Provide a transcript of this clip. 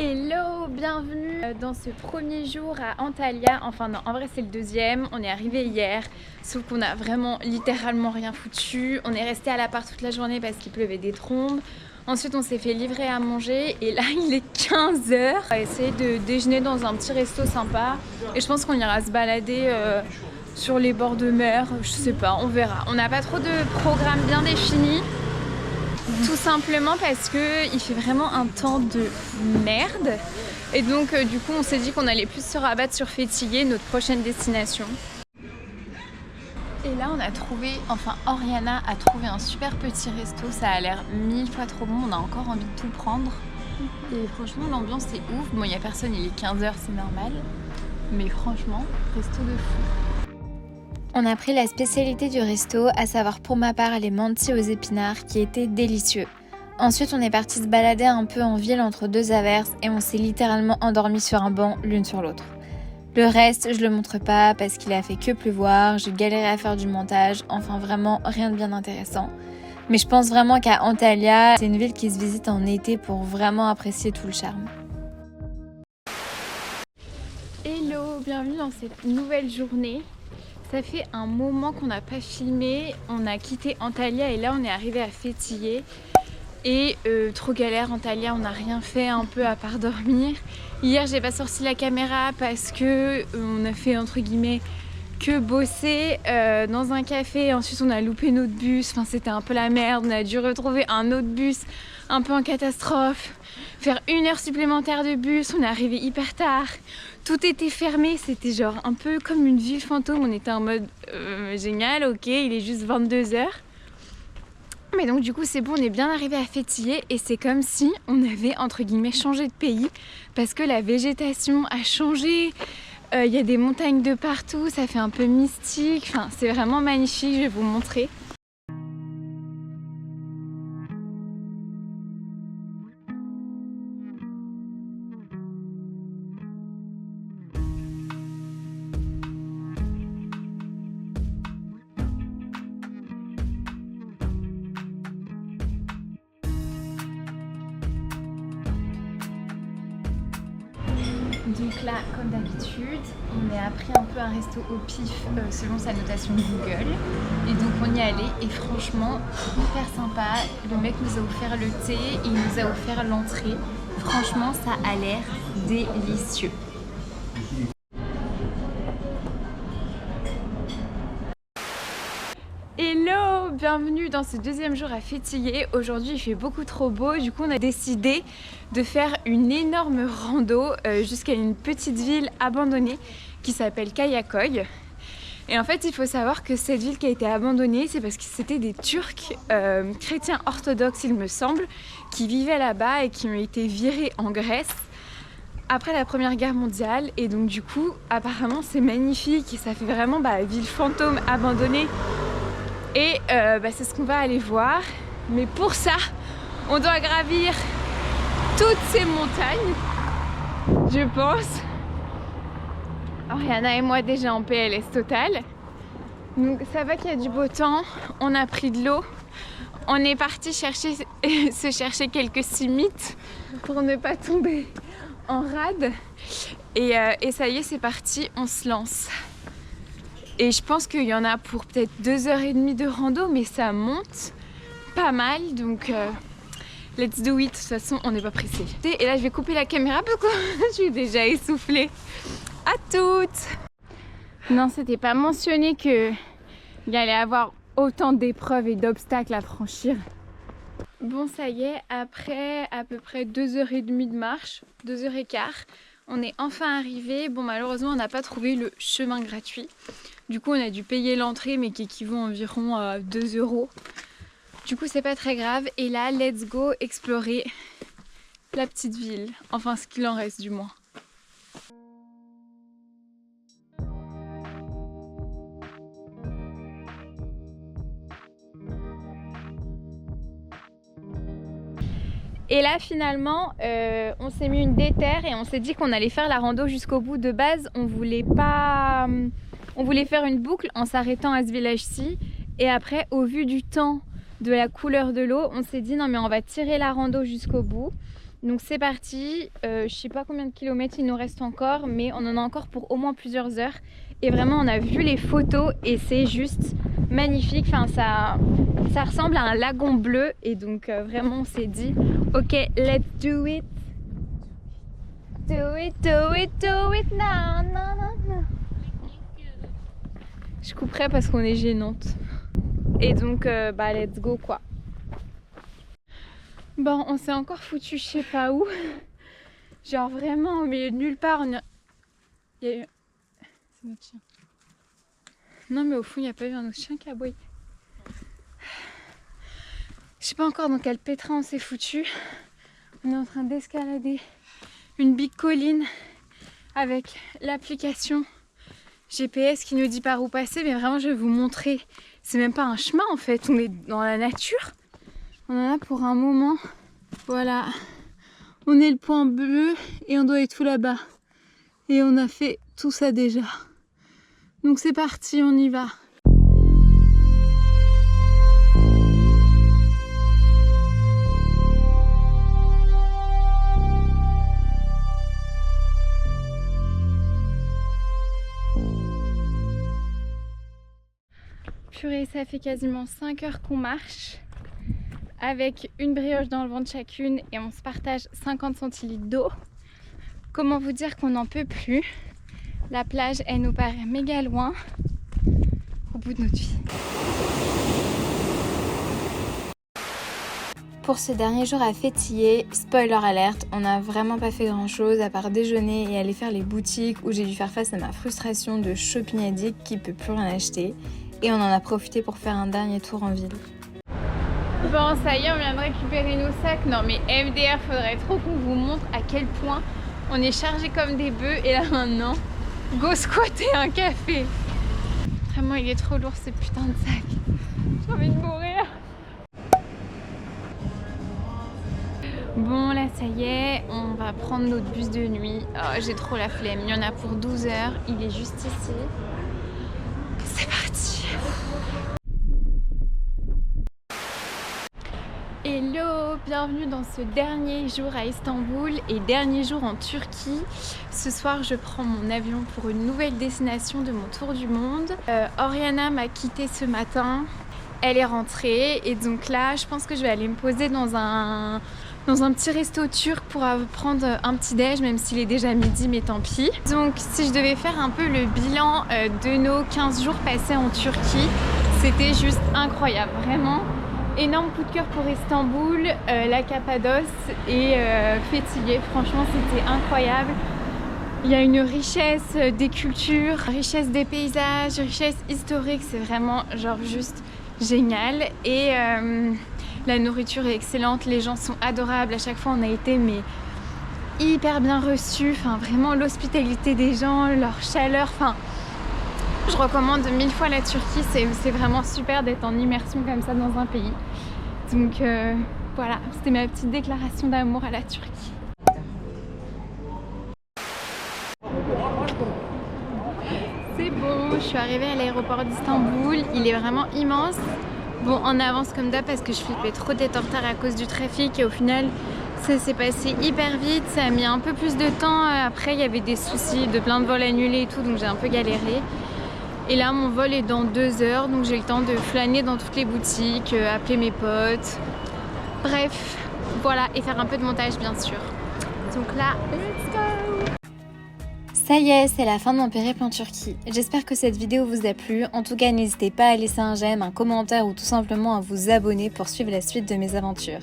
Hello, bienvenue dans ce premier jour à Antalya. Enfin non, en vrai c'est le deuxième, on est arrivé hier, sauf qu'on a vraiment littéralement rien foutu. On est resté à l'appart toute la journée parce qu'il pleuvait des trombes. Ensuite on s'est fait livrer à manger et là il est 15h. On va essayer de déjeuner dans un petit resto sympa et je pense qu'on ira se balader sur les bords de mer, je sais pas, on verra. On n'a pas trop de programme bien défini. Tout simplement parce que il fait vraiment un temps de merde. Et donc du coup on s'est dit qu'on allait plus se rabattre sur Fethiye, notre prochaine destination. Et là on a trouvé, enfin Oriana a trouvé un super petit resto, ça a l'air 1000 fois trop bon, on a encore envie de tout prendre. Et franchement l'ambiance est ouf, bon il n'y a personne, il est 15h, c'est normal. Mais franchement, resto de fou. On a pris la spécialité du resto, à savoir pour ma part les mantis aux épinards qui étaient délicieux. Ensuite on est parti se balader un peu en ville entre deux averses et on s'est littéralement endormi sur un banc l'une sur l'autre. Le reste je le montre pas parce qu'il a fait que pleuvoir, je galérais à faire du montage, enfin vraiment rien de bien intéressant. Mais je pense vraiment qu'à Antalya, c'est une ville qui se visite en été pour vraiment apprécier tout le charme. Hello, bienvenue dans cette nouvelle journée. Ça fait un moment qu'on n'a pas filmé, on a quitté Antalya et là on est arrivé à Fethiye. Et trop galère Antalya, on n'a rien fait un peu à part dormir. Hier j'ai pas sorti la caméra parce que on a fait entre guillemets que bosser dans un café. Ensuite on a loupé notre bus, enfin c'était un peu la merde, on a dû retrouver un autre bus un peu en catastrophe. Faire 1 heure supplémentaire de bus, on est arrivé hyper tard. Tout était fermé, c'était genre un peu comme une ville fantôme. On était en mode génial, ok, il est juste 22h. Mais donc du coup c'est bon, on est bien arrivé à Fethiye et c'est comme si on avait entre guillemets changé de pays parce que la végétation a changé, y a des montagnes de partout, ça fait un peu mystique, enfin c'est vraiment magnifique, je vais vous montrer. Donc là, comme d'habitude, on a pris un peu un resto au pif selon sa notation Google. Et donc on y allait et franchement, hyper sympa. Le mec nous a offert le thé, il nous a offert l'entrée. Franchement, ça a l'air délicieux. Hello, bienvenue dans ce deuxième jour à Fethiye. Aujourd'hui il fait beaucoup trop beau, du coup on a décidé de faire une énorme rando jusqu'à une petite ville abandonnée qui s'appelle Kayaköy. Et en fait il faut savoir que cette ville qui a été abandonnée, c'est parce que c'était des Turcs chrétiens orthodoxes il me semble, qui vivaient là-bas et qui ont été virés en Grèce après la Première Guerre mondiale. Et donc du coup apparemment c'est magnifique et ça fait vraiment ville fantôme abandonnée. Et c'est ce qu'on va aller voir. Mais pour ça, on doit gravir toutes ces montagnes, je pense. Oriana et moi déjà en PLS total. Donc ça va qu'il y a du beau temps. On a pris de l'eau. On est parti se chercher quelques cimites pour ne pas tomber en rade. Et ça y est, c'est parti, on se lance. Et je pense qu'il y en a pour peut-être 2h30 de rando, mais ça monte pas mal, donc let's do it. De toute façon, on n'est pas pressé. Et là, je vais couper la caméra parce que je suis déjà essoufflée. À toutes! Non, c'était pas mentionné qu'il y allait avoir autant d'épreuves et d'obstacles à franchir. Bon, ça y est, après à peu près 2h30 de marche, 2h15, on est enfin arrivé. Bon, malheureusement, on n'a pas trouvé le chemin gratuit. Du coup, on a dû payer l'entrée, mais qui équivaut environ à 2 €. Du coup, c'est pas très grave. Et là, let's go explorer la petite ville. Enfin, ce qu'il en reste du moins. Et là finalement on s'est mis une déterre et on s'est dit qu'on allait faire la rando jusqu'au bout. De base on voulait faire une boucle en s'arrêtant à ce village-ci et après au vu du temps de la couleur de l'eau, on s'est dit non mais on va tirer la rando jusqu'au bout. Donc c'est parti, je sais pas combien de kilomètres il nous reste encore, mais on en a encore pour au moins plusieurs heures. Et vraiment on a vu les photos et c'est juste magnifique, enfin ça ressemble à un lagon bleu. Et donc vraiment on s'est dit ok, let's do it. Do it, do it, do it, non, non, non, non. Je couperai parce qu'on est gênante. Et donc, bah, let's go quoi. Bon, on s'est encore foutu je sais pas où. Genre vraiment au milieu de nulle part. Il y a eu... C'est notre chien. Non mais au fond, il n'y a pas eu un autre chien qui a aboyé. Je sais pas encore dans quel pétrin on s'est foutu. On est en train d'escalader une big colline avec l'application GPS qui nous dit par où passer, mais vraiment je vais vous montrer, c'est même pas un chemin en fait, on est dans la nature, on en a pour un moment, voilà, on est le point bleu et on doit être tout là-bas et on a fait tout ça déjà, donc c'est parti, on y va. Purée, ça fait quasiment 5 heures qu'on marche avec une brioche dans le ventre chacune et on se partage 50 centilitres d'eau. Comment vous dire qu'on n'en peut plus? La plage, elle nous paraît méga loin au bout de notre vie. Pour ce dernier jour à Fétillé, spoiler alerte, on n'a vraiment pas fait grand chose à part déjeuner et aller faire les boutiques où j'ai dû faire face à ma frustration de shopping addict qui peut plus rien acheter. Et on en a profité pour faire un dernier tour en ville. Bon, ça y est, on vient de récupérer nos sacs. Non mais MDR, faudrait trop qu'on vous montre à quel point on est chargé comme des bœufs. Et là maintenant, go squatter un café. Vraiment, il est trop lourd ce putain de sac. J'ai envie de mourir. Bon, là ça y est, on va prendre notre bus de nuit. Oh, j'ai trop la flemme. Il y en a pour 12 heures. Il est juste ici. C'est parti. Hello, bienvenue dans ce dernier jour à Istanbul et dernier jour en Turquie. Ce soir, je prends mon avion pour une nouvelle destination de mon tour du monde. Oriana m'a quitté ce matin. Elle est rentrée et donc là, je pense que je vais aller me poser dans un petit resto turc pour prendre un petit déj, même s'il est déjà midi, mais tant pis. Donc si je devais faire un peu le bilan de nos 15 jours passés en Turquie, c'était juste incroyable, vraiment. Énorme coup de cœur pour Istanbul, la Cappadoce et Fétillé, franchement c'était incroyable. Il y a une richesse des cultures, richesse des paysages, richesse historique, c'est vraiment genre juste génial. Et la nourriture est excellente, les gens sont adorables, à chaque fois on a été mais hyper bien reçus, enfin vraiment l'hospitalité des gens, leur chaleur, enfin je recommande 1000 fois la Turquie, c'est vraiment super d'être en immersion comme ça dans un pays. Donc voilà, c'était ma petite déclaration d'amour à la Turquie. C'est bon, je suis arrivée à l'aéroport d'Istanbul, il est vraiment immense. Bon, en avance comme d'hab parce que je flippais trop d'être en retard à cause du trafic et au final ça s'est passé hyper vite, ça a mis un peu plus de temps. Après il y avait des soucis de plein de vols annulés et tout, donc j'ai un peu galéré. Et là mon vol est dans 2 heures, donc j'ai le temps de flâner dans toutes les boutiques, appeler mes potes. Bref, voilà, et faire un peu de montage bien sûr. Donc là, let's go! Ça y est, c'est la fin de mon périple en Turquie. J'espère que cette vidéo vous a plu. En tout cas, n'hésitez pas à laisser un j'aime, un commentaire ou tout simplement à vous abonner pour suivre la suite de mes aventures.